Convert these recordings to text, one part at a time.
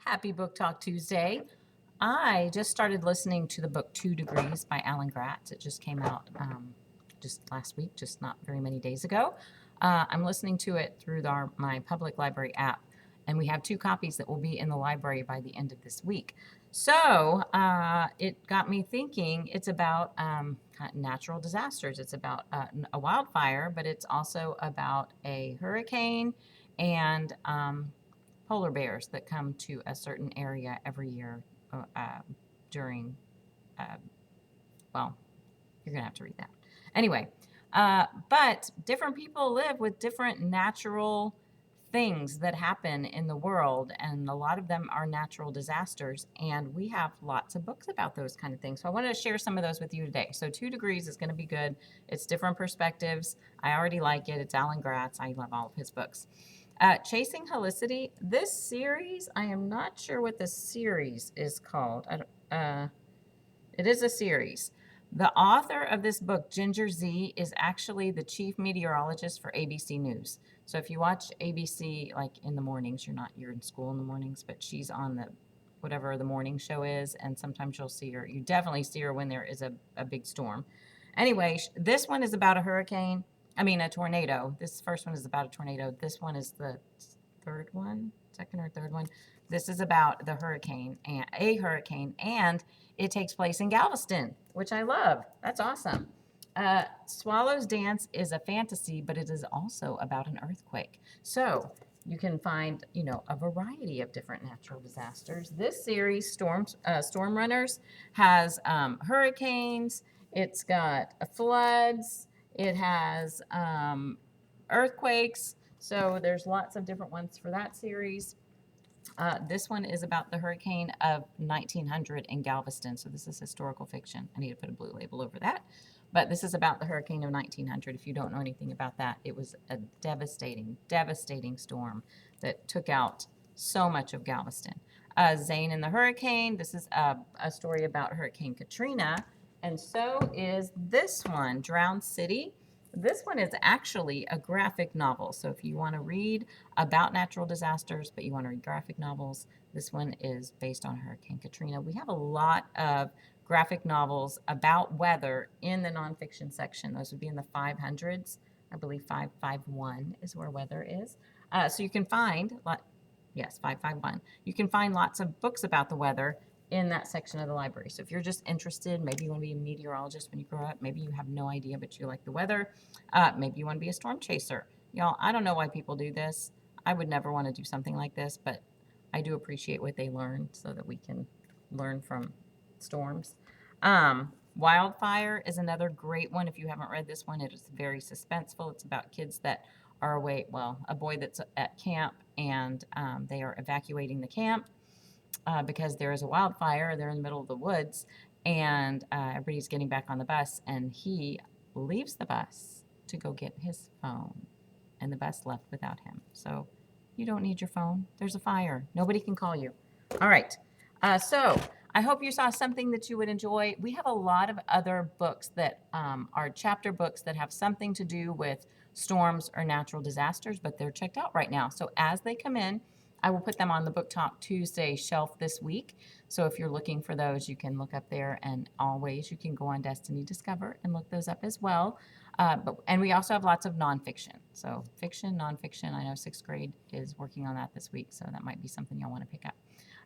Happy Book Talk Tuesday. I just started listening to the book 2 Degrees by Alan Gratz. It just came out just last week, just not very many days ago. I'm listening to it through my public library app, and we have 2 copies that will be in the library by the end of this week. So it got me thinking. It's about natural disasters. It's about a wildfire, but it's also about a hurricane and polar bears that come to a certain area every year during, well, you're going to have to read that. Anyway, but different people live with different natural things that happen in the world, and a lot of them are natural disasters, and we have lots of books about those kind of things. So I wanted to share some of those with you today. So 2 Degrees is going to be good. It's different perspectives. I already like it. It's Alan Gratz. I love all of his books. Chasing Helicity. This series, I am not sure what the series is called. It is a series. The author of this book, Ginger Z, is actually the chief meteorologist for ABC News. So if you watch ABC, like in the mornings, you're in school in the mornings, but she's on the whatever the morning show is, and sometimes you'll see her. You definitely see her when there is a big storm. Anyway, this one is about a hurricane. I mean, a tornado. This first one is about a tornado. This one is the second or third one. This is about the hurricane, and a hurricane, and it takes place in Galveston, which I love. That's awesome. Swallow's Dance is a fantasy, but it is also about an earthquake. So you can find, a variety of different natural disasters. This series, Storm Runners, has hurricanes. It's got floods. It has earthquakes. So there's lots of different ones for that series. This one is about the hurricane of 1900 in Galveston. So this is historical fiction. I need to put a blue label over that. But this is about the hurricane of 1900. If you don't know anything about that, it was a devastating, devastating storm that took out so much of Galveston. Zane and the Hurricane. This is a story about Hurricane Katrina. And so is this one, Drowned City. This one is actually a graphic novel. So if you want to read about natural disasters, but you want to read graphic novels, this one is based on Hurricane Katrina. We have a lot of graphic novels about weather in the nonfiction section. Those would be in the 500s. I believe 551 is where weather is. So you can find, 551. You can find lots of books about the weather in that section of the library. So if you're just interested, maybe you want to be a meteorologist when you grow up, maybe you have no idea, but you like the weather, maybe you want to be a storm chaser. Y'all, I don't know why people do this. I would never want to do something like this, but I do appreciate what they learn so that we can learn from storms. Wildfire is another great one. If you haven't read this one, it is very suspenseful. It's about kids that are away, a boy that's at camp, and they are evacuating the camp. Because there is a wildfire. They're in the middle of the woods, and everybody's getting back on the bus, and he leaves the bus to go get his phone, and the bus left without him. So you don't need your phone. There's a fire. Nobody can call you. All right. So I hope you saw something that you would enjoy. We have a lot of other books that are chapter books that have something to do with storms or natural disasters, but they're checked out right now. So as they come in, I will put them on the Book Talk Tuesday shelf this week. So if you're looking for those, you can look up there, and always you can go on Destiny Discover and look those up as well. And we also have lots of nonfiction. So fiction, nonfiction. I know 6th grade is working on that this week, so that might be something you'll want to pick up.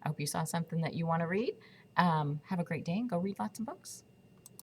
I hope you saw something that you want to read. Have a great day and go read lots of books.